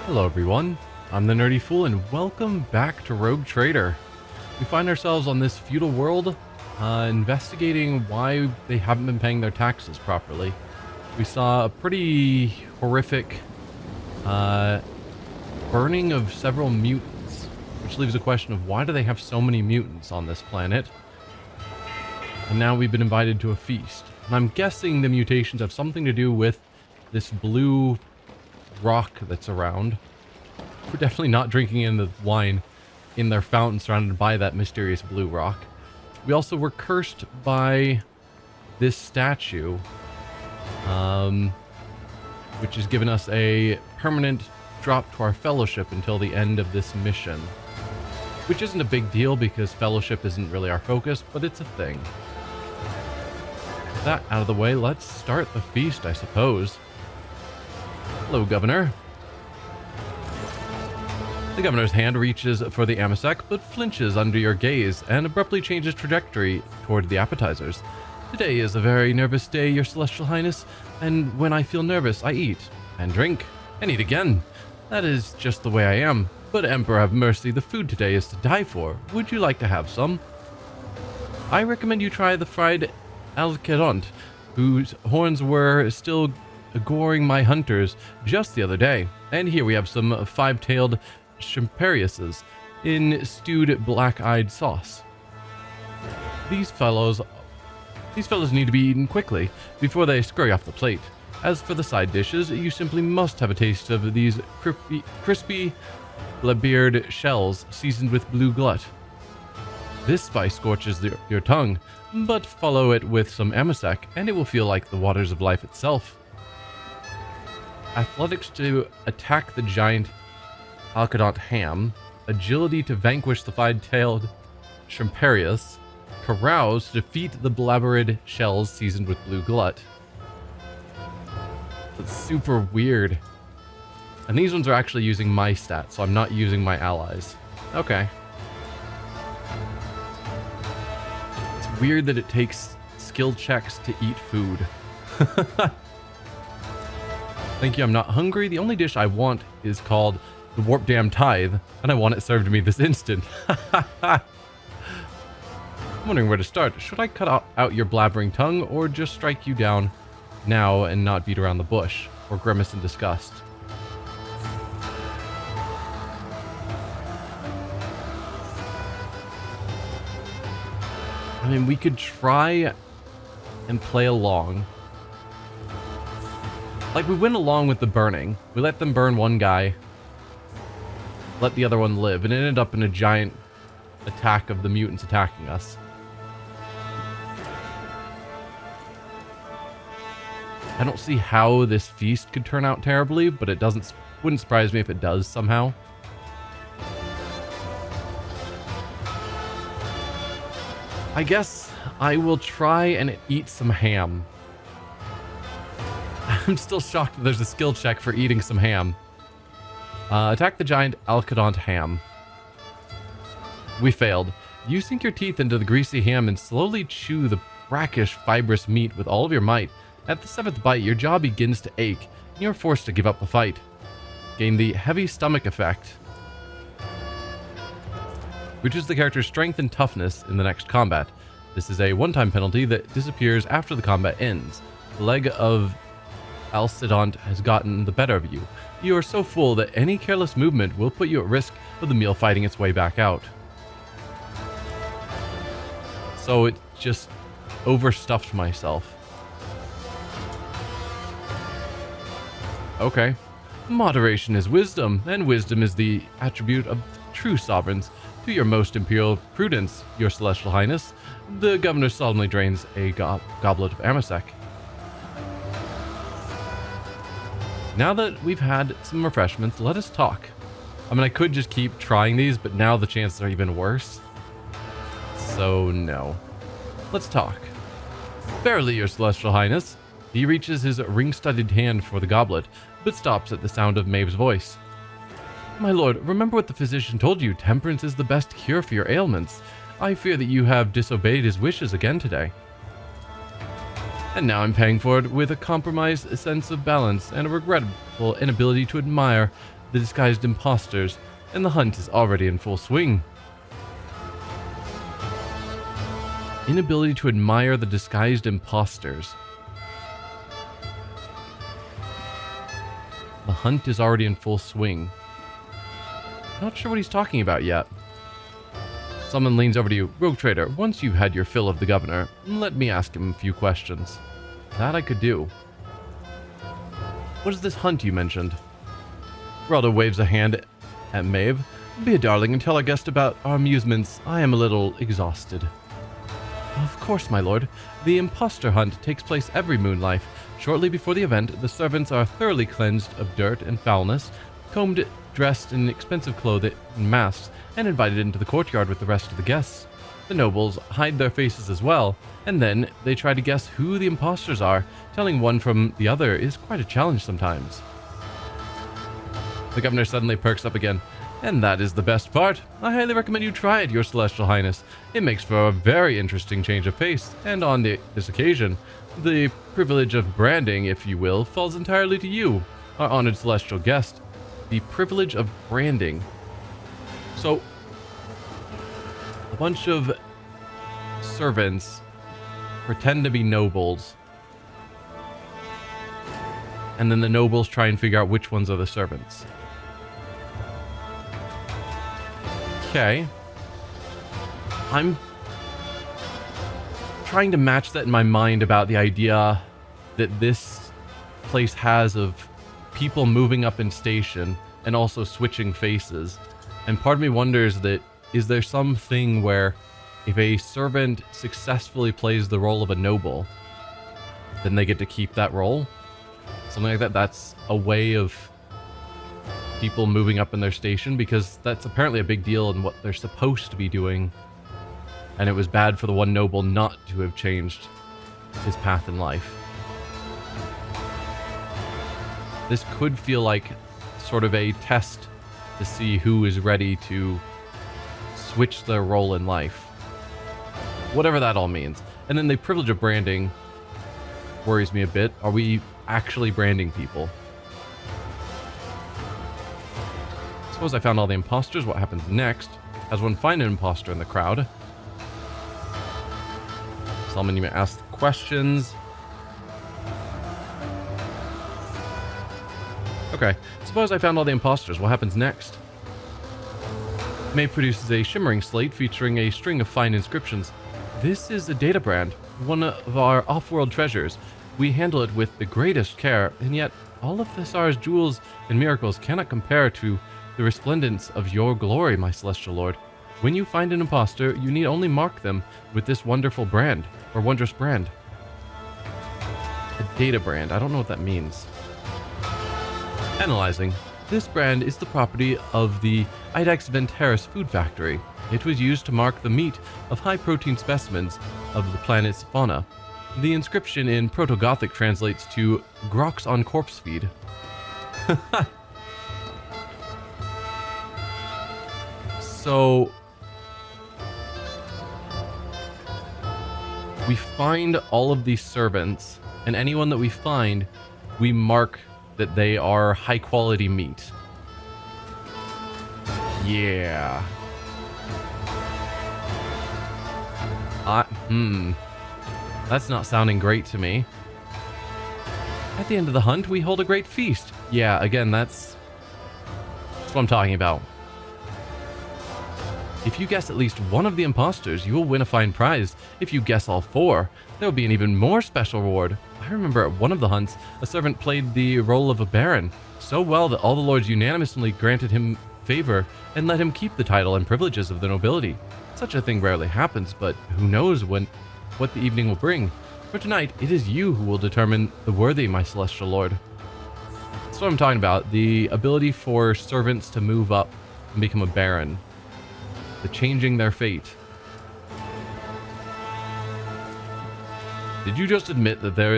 Hello everyone, I'm the Nerdy Fool and welcome back to Rogue Trader. We find ourselves on this feudal world, investigating why they haven't been paying their taxes properly. We saw a pretty horrific burning of several mutants, which leaves a question of why do they have so many mutants on this planet? And now we've been invited to a feast. And I'm guessing the mutations have something to do with this blue rock that's around. We're definitely not drinking in the wine in their fountain surrounded by that mysterious blue rock. We also were cursed by this statue, which has given us a permanent drop to our fellowship until the end of this mission. Which isn't a big deal because fellowship isn't really our focus, but it's a thing. With that out of the way, let's start the feast, I suppose. Hello, Governor. The Governor's hand reaches for the amass, but flinches under your gaze and abruptly changes trajectory toward the appetizers. Today is a very nervous day, Your Celestial Highness, and when I feel nervous, I eat and drink and eat again. That is just the way I am. But Emperor have mercy, the food today is to die for. Would you like to have some? I recommend you try the fried alceront, whose horns were still goring my hunters just the other day. And here we have some five-tailed perfidious in stewed black-eyed sauce. These fellows need to be eaten quickly before they scurry off the plate. As for the side dishes, you simply must have a taste of these crispy blabeard shells seasoned with blue glut. This spice scorches your tongue, but follow it with some amass and it will feel like the waters of life itself. Athletics to attack the giant alceront ham, agility to vanquish the five-tailed perfidious, carouse to defeat the blabered shells seasoned with blue glut. That's super weird. And these ones are actually using my stats, so I'm not using my allies. Okay. It's weird that it takes skill checks to eat food. Thank you, I'm not hungry. The only dish I want is called the Warp Dam Tithe, and I want it served to me this instant. I'm wondering where to start. Should I cut out your blabbering tongue, or just strike you down now and not beat around the bush, or grimace in disgust? I mean, we could try and play along. Like, we went along with the burning. We let them burn one guy, let the other one live, and it ended up in a giant attack of the mutants attacking us. I don't see how this feast could turn out terribly, but it wouldn't surprise me if it does somehow. I guess I will try and eat some ham. I'm still shocked that there's a skill check for eating some ham. Attack the giant alceront ham. We failed. You sink your teeth into the greasy ham and slowly chew the brackish, fibrous meat with all of your might. At the seventh bite, your jaw begins to ache, and you're forced to give up the fight. Gain the heavy stomach effect, which is the character's strength and toughness in the next combat. This is a one-time penalty that disappears after the combat ends. The leg of alceront has gotten the better of you. You are so full that any careless movement will put you at risk of the meal fighting its way back out. So it just overstuffed myself. Okay. Moderation is wisdom, and wisdom is the attribute of true sovereigns. To your most imperial prudence, Your Celestial Highness, the Governor solemnly drains a goblet of amass. Now that we've had some refreshments, let us talk. I mean, I could just keep trying these, but now the chances are even worse. So, no. Let's talk. Verily, Your Celestial Highness. He reaches his ring-studded hand for the goblet, but stops at the sound of Maeve's voice. My lord, remember what the physician told you. Temperance is the best cure for your ailments. I fear that you have disobeyed his wishes again today. And now I'm paying for it with a compromised sense of balance and a regrettable inability to admire the disguised imposters, and the hunt is already in full swing. Inability to admire the disguised imposters. The hunt is already in full swing. Not sure what he's talking about yet. Someone leans over to you. Rogue trader, once you've had your fill of the governor, let me ask him a few questions. That I could do. What is this hunt you mentioned? Raldo waves a hand at Maeve. Be a darling and tell our guest about our amusements. I am a little exhausted. Of course, my lord. The imposter hunt takes place every moon life. Shortly before the event, the servants are thoroughly cleansed of dirt and foulness, combed, dressed in expensive clothing and masks, and invited into the courtyard with the rest of the guests. The nobles hide their faces as well, and then they try to guess who the imposters are. Telling one from the other is quite a challenge sometimes. The governor suddenly perks up again. And that is the best part. I highly recommend you try it, your celestial highness. It makes for a very interesting change of pace, and on this occasion, the privilege of branding, if you will, falls entirely to you, our honored celestial guest. The privilege of branding. So, a bunch of servants pretend to be nobles, and then the nobles try and figure out which ones are the servants. Okay. I'm trying to match that in my mind about the idea that this place has of people moving up in station and also switching faces. And part of me wonders that, is there something where if a servant successfully plays the role of a noble, then they get to keep that role? Something like that. That's a way of people moving up in their station, because that's apparently a big deal in what they're supposed to be doing. And it was bad for the one noble not to have changed his path in life. This could feel like sort of a test to see who is ready to switch their role in life. Whatever that all means. And then the privilege of branding worries me a bit. Are we actually branding people? Suppose I found all the imposters. What happens next? Has one find an imposter in the crowd? Solomon, you may ask questions. Okay. Suppose I found all the imposters. What happens next? May produces a shimmering slate featuring a string of fine inscriptions. This is a data brand, one of our off-world treasures. We handle it with the greatest care, and yet all of Thessar's jewels and miracles cannot compare to the resplendence of your glory, my celestial lord. When you find an imposter, you need only mark them with this wonderful brand, or wondrous brand. A data brand. I don't know what that means. Analyzing. This brand is the property of the Idax Venteris food factory. It was used to mark the meat of high-protein specimens of the planet's fauna. The inscription in Proto-Gothic translates to Grox on corpse feed. So we find all of these servants, and anyone that we find, we mark that they are high-quality meat. Yeah. That's not sounding great to me. At the end of the hunt, we hold a great feast. Yeah, again, that's what I'm talking about. If you guess at least one of the imposters, you will win a fine prize. If you guess all four, there will be an even more special reward. I remember at one of the hunts, a servant played the role of a baron so well that all the lords unanimously granted him favor and let him keep the title and privileges of the nobility. Such a thing rarely happens, but who knows what the evening will bring. For tonight, it is you who will determine the worthy, my celestial lord. That's what I'm talking about. The ability for servants to move up and become a baron. The changing their fate. Did you just admit that there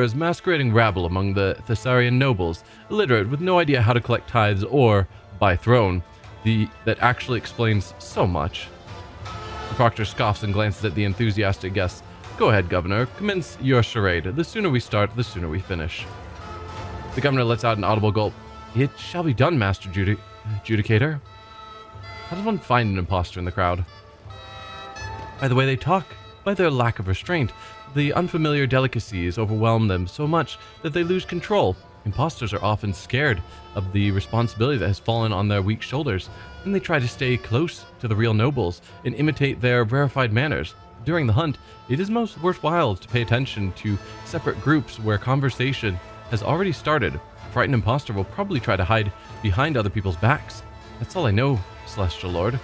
is masquerading rabble among the Thessarian nobles, illiterate with no idea how to collect tithes or buy throne, that actually explains so much? The proctor scoffs and glances at the enthusiastic guests. Go ahead, Governor. Commence your charade. The sooner we start, the sooner we finish. The governor lets out an audible gulp. It shall be done, Master Judicator. How does one find an imposter in the crowd? By the way they talk, by their lack of restraint. The unfamiliar delicacies overwhelm them so much that they lose control. Imposters are often scared of the responsibility that has fallen on their weak shoulders, and they try to stay close to the real nobles and imitate their rarefied manners. During the hunt, it is most worthwhile to pay attention to separate groups where conversation has already started. A frightened imposter will probably try to hide behind other people's backs. That's all I know, Celestial Lord.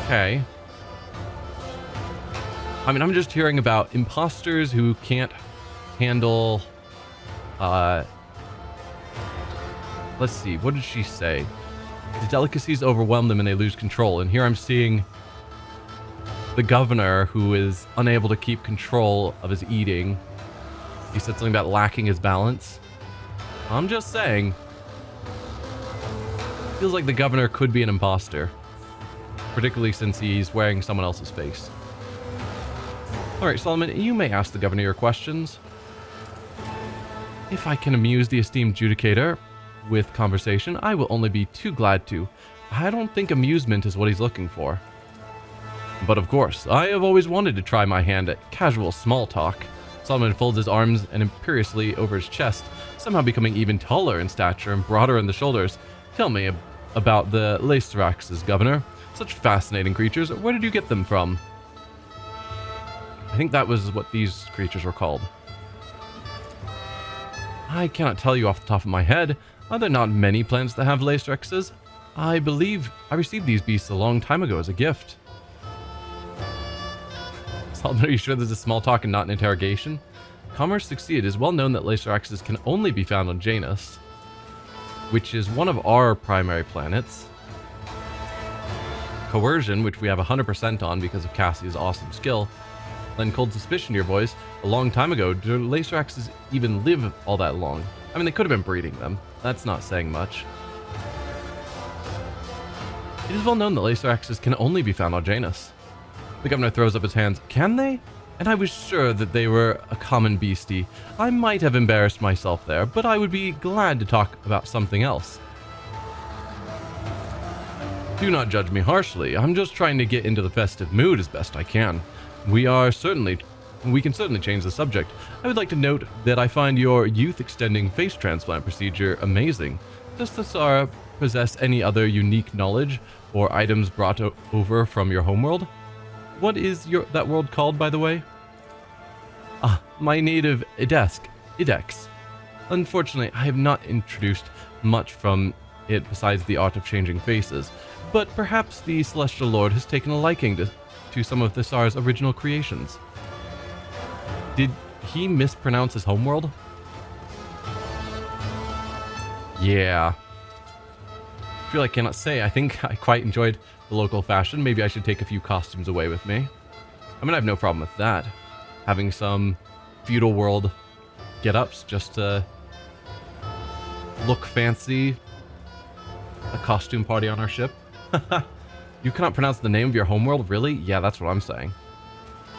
Okay. I mean, I'm just hearing about imposters who can't handle, let's see, what did she say? The delicacies overwhelm them and they lose control. And here I'm seeing the governor who is unable to keep control of his eating. He said something about lacking his balance. I'm just saying. Feels like the governor could be an imposter. Particularly since he's wearing someone else's face. Alright, Solomon, you may ask the governor your questions. If I can amuse the esteemed Judicator with conversation, I will only be too glad to. I don't think amusement is what he's looking for. But of course, I have always wanted to try my hand at casual small talk. Solomon folds his arms and imperiously over his chest, somehow becoming even taller in stature and broader in the shoulders. Tell me about the Laceraxes, Governor. Such fascinating creatures. Where did you get them from? I think that was what these creatures were called. I cannot tell you off the top of my head. Are there not many planets that have Laceraxes? I believe I received these beasts a long time ago as a gift. Solomon, are you sure this is small talk and not an interrogation? Commerce succeeded. It is well known that Laceraxes can only be found on Xenos, which is one of our primary planets. Coercion, which we have 100% on because of Cassie's awesome skill. Lend cold suspicion to your voice. A long time ago, do Laceraxes even live all that long? I mean, they could have been breeding them. That's not saying much. It is well known that Laceraxes can only be found on Janus. The governor throws up his hands. Can they? And I was sure that they were a common beastie. I might have embarrassed myself there, but I would be glad to talk about something else. Do not judge me harshly. I'm just trying to get into the festive mood as best I can. We can certainly change the subject. I would like to note that I find your youth-extending face transplant procedure amazing. Does the Sara possess any other unique knowledge or items brought over from your homeworld? What is that world called, by the way? Ah, my native Idex. Unfortunately, I have not introduced much from it besides the art of changing faces, but perhaps the Celestial Lord has taken a liking to some of the Thesar's original creations. Did he mispronounce his homeworld? Yeah. I feel I cannot say. I think I quite enjoyed the local fashion. Maybe I should take a few costumes away with me. I mean, I have no problem with that. Having some feudal world get-ups just to look fancy. A costume party on our ship. You cannot pronounce the name of your homeworld, really? Yeah, that's what I'm saying.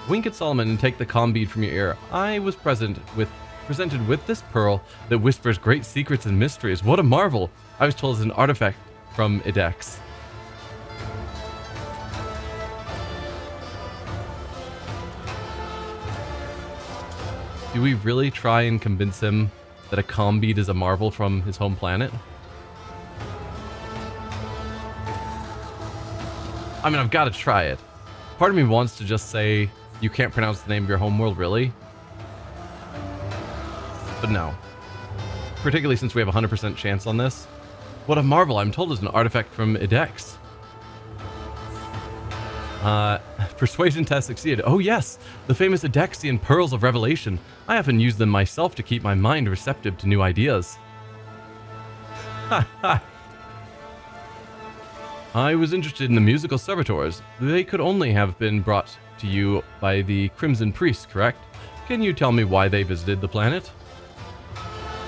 Wink at Solomon and take the comm bead from your ear. I was presented with this pearl that whispers great secrets and mysteries. What a marvel! I was told it's an artifact from Idex. Do we really try and convince him that a comm bead is a marvel from his home planet? I mean, I've got to try it. Part of me wants to just say, you can't pronounce the name of your homeworld, really? But no. Particularly since we have a 100% chance on this. What a marvel, I'm told is an artifact from Idex. Persuasion test succeeded. Oh yes, the famous Idexian Pearls of Revelation. I often use them myself to keep my mind receptive to new ideas. Ha ha. I was interested in the musical servitors. They could only have been brought to you by the Crimson Priests, correct? Can you tell me why they visited the planet?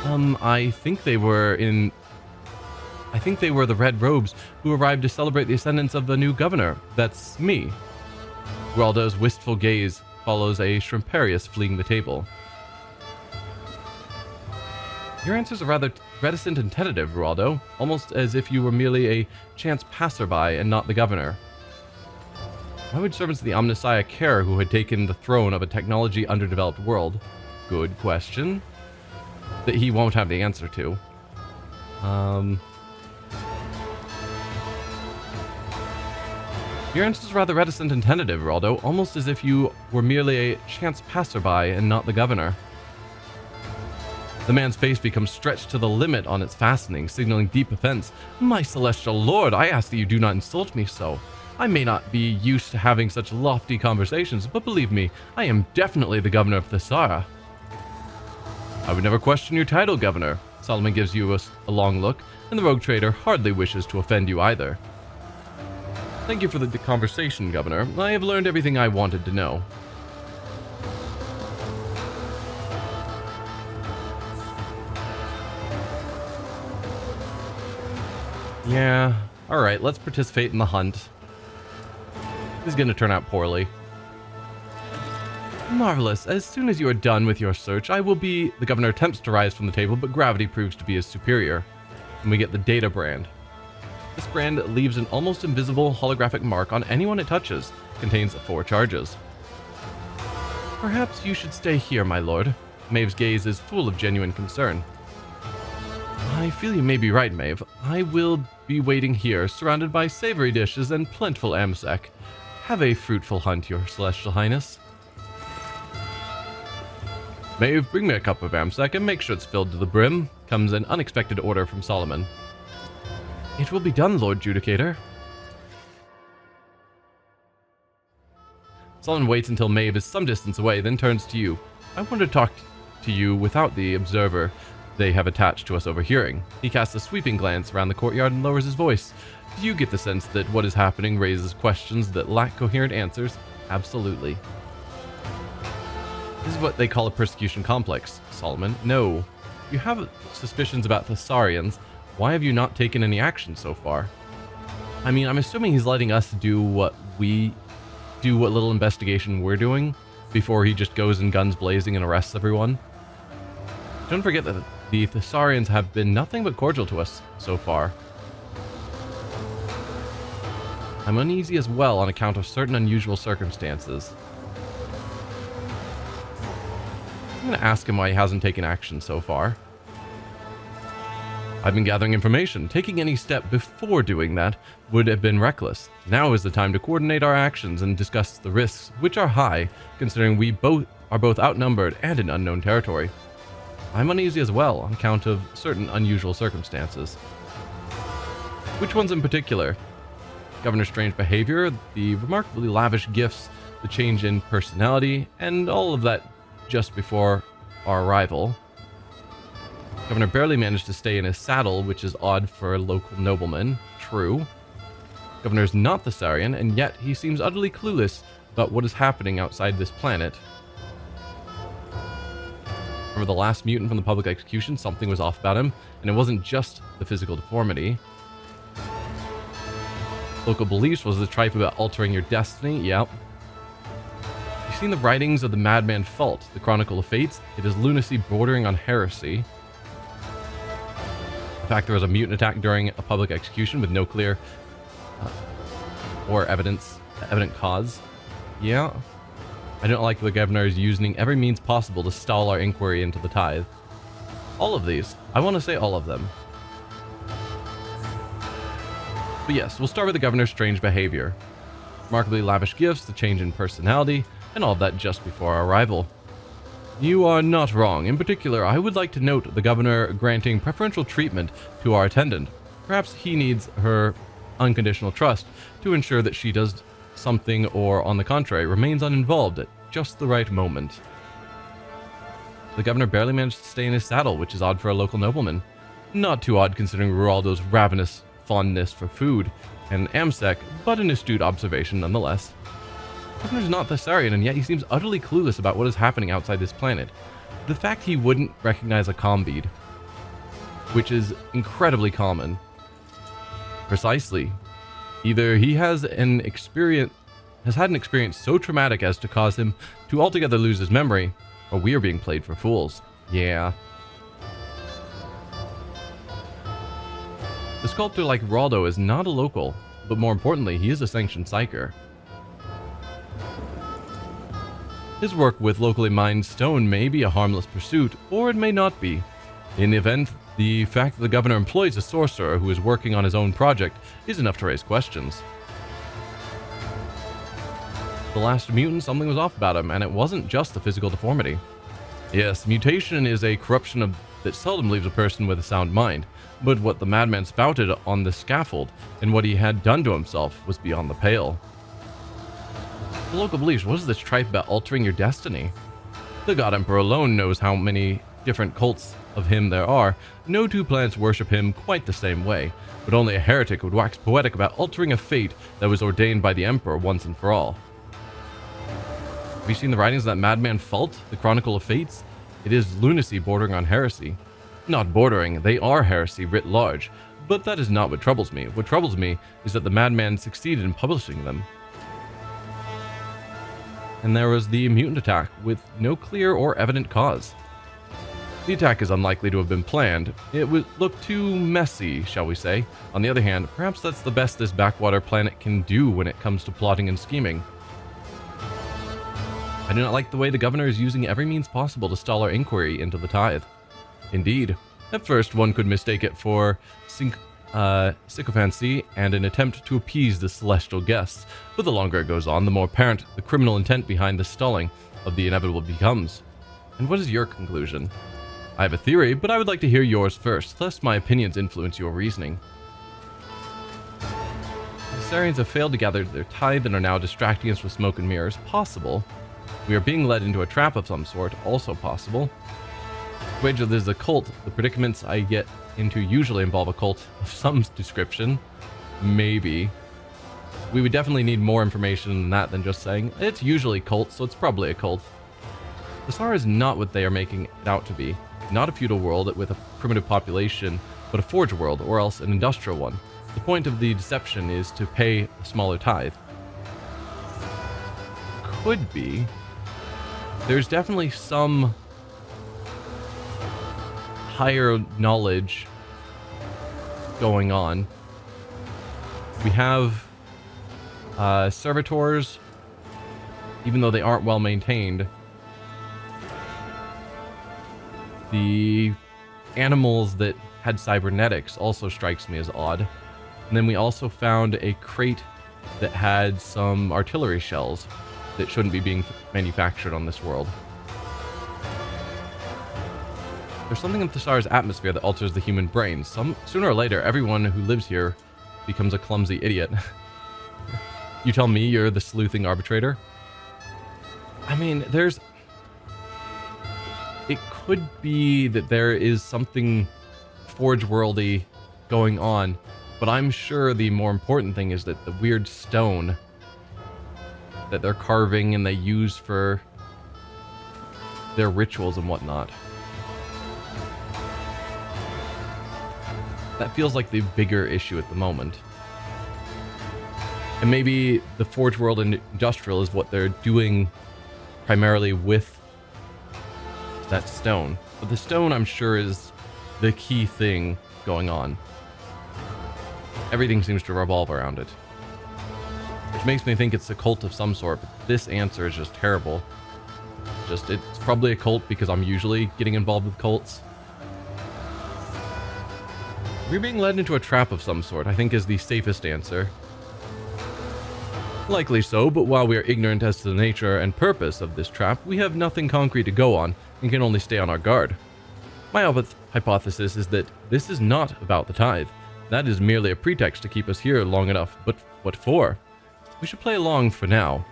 I think they were the Red Robes who arrived to celebrate the ascendance of the new governor. That's me. Gualdo's wistful gaze follows a Shrimparius fleeing the table. Your answers are rather reticent and tentative, Geraldo, almost as if you were merely a chance passerby and not the governor. Why would servants of the Omnissiah care who had taken the throne of a technology underdeveloped world? Good question. That he won't have the answer to. Your answers are rather reticent and tentative, Geraldo, almost as if you were merely a chance passerby and not the governor. The man's face becomes stretched to the limit on its fastening, signaling deep offense. My celestial lord, I ask that you do not insult me so. I may not be used to having such lofty conversations, but believe me, I am definitely the governor of Thessara. I would never question your title, governor. Solomon gives you a long look, and the rogue trader hardly wishes to offend you either. Thank you for the conversation, governor. I have learned everything I wanted to know. Yeah, alright, let's participate in the hunt. This is going to turn out poorly. Marvelous. As soon as you are done with your search, I will be... The governor attempts to rise from the table, but gravity proves to be his superior. And we get the data brand. This brand leaves an almost invisible holographic mark on anyone it touches. Contains 4 charges. Perhaps you should stay here, my lord. Maeve's gaze is full of genuine concern. I feel you may be right, Maeve. I will be waiting here, surrounded by savory dishes and plentiful amsec. Have a fruitful hunt, your celestial highness. Maeve, bring me a cup of amsec and make sure it's filled to the brim, comes an unexpected order from Solomon. It will be done, Lord Judicator. Solomon waits until Maeve is some distance away, then turns to you. I want to talk to you without the observer they have attached to us overhearing. He casts a sweeping glance around the courtyard and lowers his voice. Do you get the sense that what is happening raises questions that lack coherent answers? Absolutely. This is what they call a persecution complex, Solomon. No. You have suspicions about Thessarians. Why have you not taken any action so far? I mean, I'm assuming he's letting us do what little investigation we're doing before he just goes and guns blazing and arrests everyone. Don't forget that the Thessarians have been nothing but cordial to us so far. I'm uneasy as well on account of certain unusual circumstances. I'm going to ask him why he hasn't taken action so far. I've been gathering information. Taking any step before doing that would have been reckless. Now is the time to coordinate our actions and discuss the risks, which are high, considering we are both outnumbered and in unknown territory. I'm uneasy as well on account of certain unusual circumstances. Which ones in particular? Governor's strange behavior, the remarkably lavish gifts, the change in personality, and all of that just before our arrival. Governor barely managed to stay in his saddle, which is odd for a local nobleman. True. Governor's not Thessarian, and yet he seems utterly clueless about what is happening outside this planet. Remember the last mutant from the public execution? Something was off about him, and it wasn't just the physical deformity. Local beliefs was the tripe about altering your destiny. Yep. You've seen the writings of the Madman Fault, the Chronicle of Fates. It is lunacy bordering on heresy. The fact there was a mutant attack during a public execution with no clear or evident cause. Yeah. I don't like the governor is using every means possible to stall our inquiry into the tithe. All of these. I want to say all of them. But yes, we'll start with the governor's strange behavior. Remarkably lavish gifts, the change in personality, and all of that just before our arrival. You are not wrong. In particular, I would like to note the governor granting preferential treatment to our attendant. Perhaps he needs her unconditional trust to ensure that she does something or, on the contrary, remains uninvolved at just the right moment. The governor barely managed to stay in his saddle, which is odd for a local nobleman. Not too odd considering Geraldo's ravenous fondness for food and amsec, but an astute observation nonetheless. The governor's not Thessarian, and yet he seems utterly clueless about what is happening outside this planet. The fact he wouldn't recognize a comm bead, which is incredibly common. Precisely. Either he has had an experience so traumatic as to cause him to altogether lose his memory, or we are being played for fools. Yeah. The sculptor like Raldo is not a local, but more importantly, he is a sanctioned psyker. His work with locally mined stone may be a harmless pursuit, or it may not be. In the event, the fact that the governor employs a sorcerer who is working on his own project is enough to raise questions. The last mutant, something was off about him, and it wasn't just the physical deformity. Yes, mutation is a corruption that seldom leaves a person with a sound mind, but what the madman spouted on the scaffold and what he had done to himself was beyond the pale. The local beliefs, what is this tripe about altering your destiny? The God Emperor alone knows how many different cults of him there are. No two planets worship him quite the same way, but only a heretic would wax poetic about altering a fate that was ordained by the Emperor once and for all. Have you seen the writings of that madman Fault, the Chronicle of Fates? It is lunacy bordering on heresy. Not bordering, they are heresy writ large, but that is not what troubles me. What troubles me is that the madman succeeded in publishing them. And there was the mutant attack, with no clear or evident cause. The attack is unlikely to have been planned. It would look too messy, shall we say. On the other hand, perhaps that's the best this backwater planet can do when it comes to plotting and scheming. I do not like the way the governor is using every means possible to stall our inquiry into the tithe. Indeed, at first one could mistake it for sycophancy and an attempt to appease the celestial guests, but the longer it goes on, the more apparent the criminal intent behind the stalling of the inevitable becomes. And what is your conclusion? I have a theory, but I would like to hear yours first, lest my opinions influence your reasoning. The Sarians have failed to gather their tithe and are now distracting us with smoke and mirrors. Possible. We are being led into a trap of some sort. Also possible. Wager this is a cult. The predicaments I get into usually involve a cult of some description. Maybe. We would definitely need more information than that than just saying, it's usually cult, so it's probably a cult. The Sar is not what they are making it out to be. Not a feudal world with a primitive population, but a forge world, or else an industrial one. The point of the deception is to pay a smaller tithe. Could be. There's definitely some higher knowledge going on. We have servitors, even though they aren't well maintained. The animals that had cybernetics also strikes me as odd. And then we also found a crate that had some artillery shells that shouldn't be being manufactured on this world. There's something in Thasar's atmosphere that alters the human brain. Sooner or later, everyone who lives here becomes a clumsy idiot. You tell me you're the sleuthing arbitrator? I mean, it could be that there is something Forge worldy going on, but I'm sure the more important thing is that the weird stone that they're carving and they use for their rituals and whatnot. That feels like the bigger issue at the moment. And maybe the Forge World and Industrial is what they're doing primarily with that stone. But the stone, I'm sure, is the key thing going on. Everything seems to revolve around it. Which makes me think it's a cult of some sort, but this answer is just terrible. It's probably a cult because I'm usually getting involved with cults. We're being led into a trap of some sort, I think, is the safest answer. Likely so, but while we are ignorant as to the nature and purpose of this trap, we have nothing concrete to go on and can only stay on our guard. My hypothesis is that this is not about the tithe. That is merely a pretext to keep us here long enough, but what for? We should play along for now.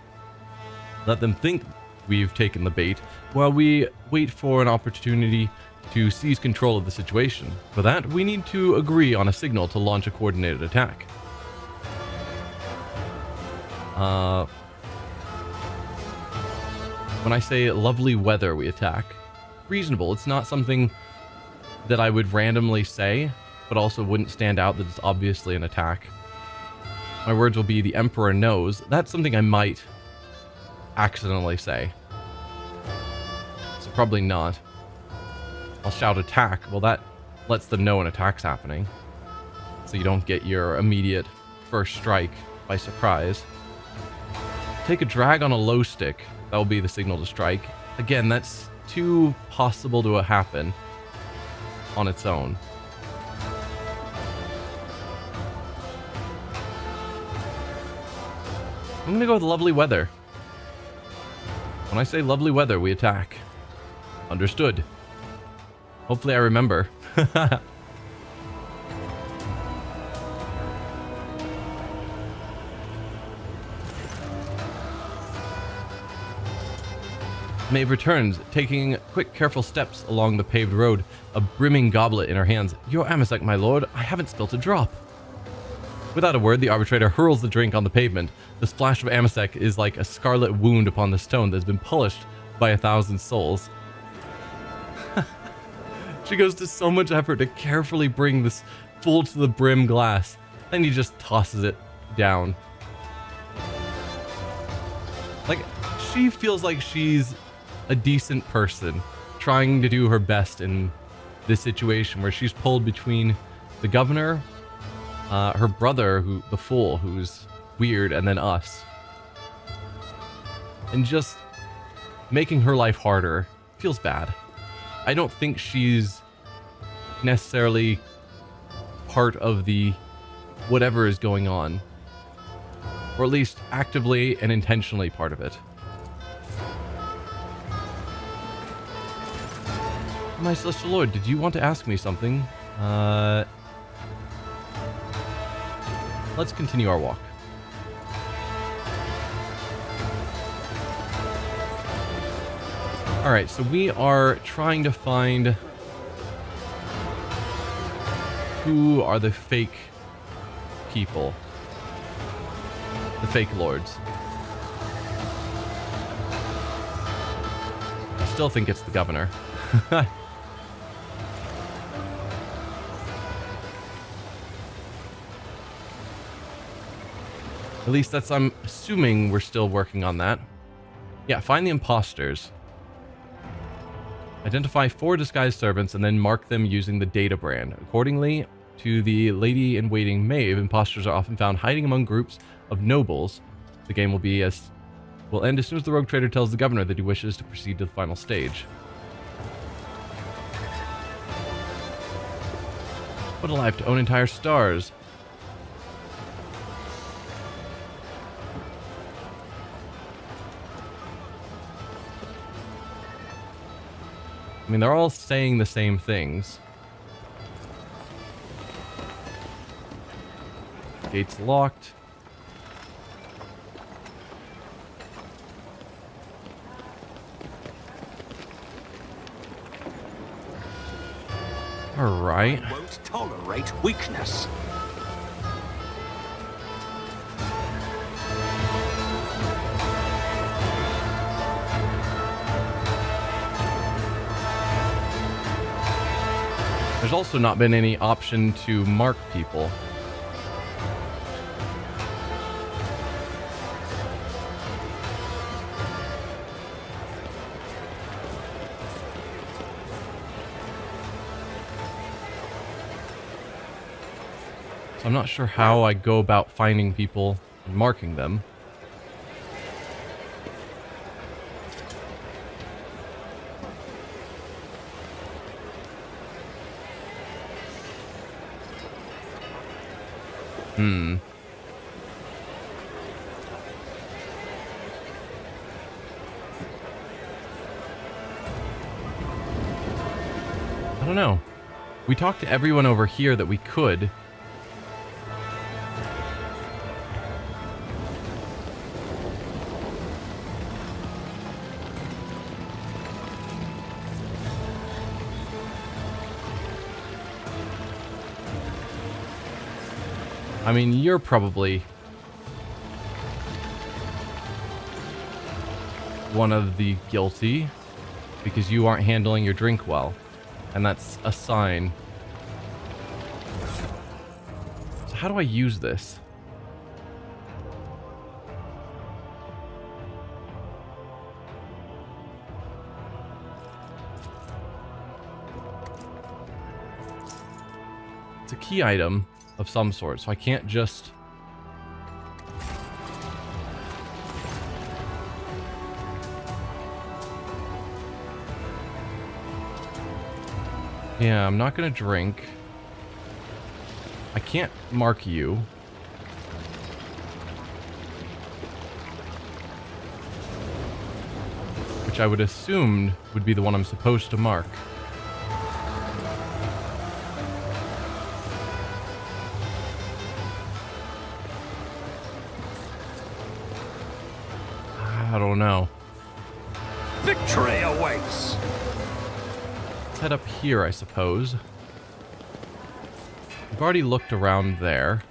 Let them think we've taken the bait, while we wait for an opportunity to seize control of the situation. For that, we need to agree on a signal to launch a coordinated attack. When I say lovely weather we attack, reasonable. It's not something that I would randomly say, but also wouldn't stand out that it's obviously an attack. My words will be the Emperor knows. That's something I might accidentally say. So probably not. I'll shout attack. Well, that lets them know an attack's happening. so you don't get your immediate first strike by surprise. Take a drag on a low stick. That will be the signal to strike. Again, that's too possible to happen on its own. I'm gonna go with lovely weather. When I say lovely weather, we attack. Understood. Hopefully I remember. Maeve returns, taking quick, careful steps along the paved road, a brimming goblet in her hands. Your amass, my lord, I haven't spilt a drop. Without a word, the arbitrator hurls the drink on the pavement. The splash of amass is like a scarlet wound upon the stone that has been polished by 1,000 souls. She goes to so much effort to carefully bring this full to the brim glass, then he just tosses it down. Like, she feels like she's a decent person trying to do her best in this situation where she's pulled between the governor, her brother, the fool, who's weird, and then us. And just making her life harder feels bad. I don't think she's necessarily part of the whatever is going on. Or at least actively and intentionally part of it. My celestial lord, did you want to ask me something? Let's continue our walk. Alright, so we are trying to find who are the fake people. The fake lords. I still think it's the governor. At least that's, I'm assuming we're still working on that. Yeah, find the imposters. Identify 4 disguised servants and then mark them using the data brand. Accordingly to the lady-in-waiting Maeve, imposters are often found hiding among groups of nobles. The game will end as soon as the rogue trader tells the governor that he wishes to proceed to the final stage. What a life to own entire stars. I mean, they're all saying the same things. Gate's locked. All right. Won't tolerate weakness. There's also not been any option to mark people. So I'm not sure how I go about finding people and marking them. I don't know. We talked to everyone over here that we could. I mean, you're probably one of the guilty because you aren't handling your drink well. And that's a sign. So how do I use this? It's a key item. of some sort, so I can't just... Yeah, I'm not gonna drink. I can't mark you. Which I would assume would be the one I'm supposed to mark. I don't know. Victory awaits! Let's head up here, I suppose. We've already looked around there.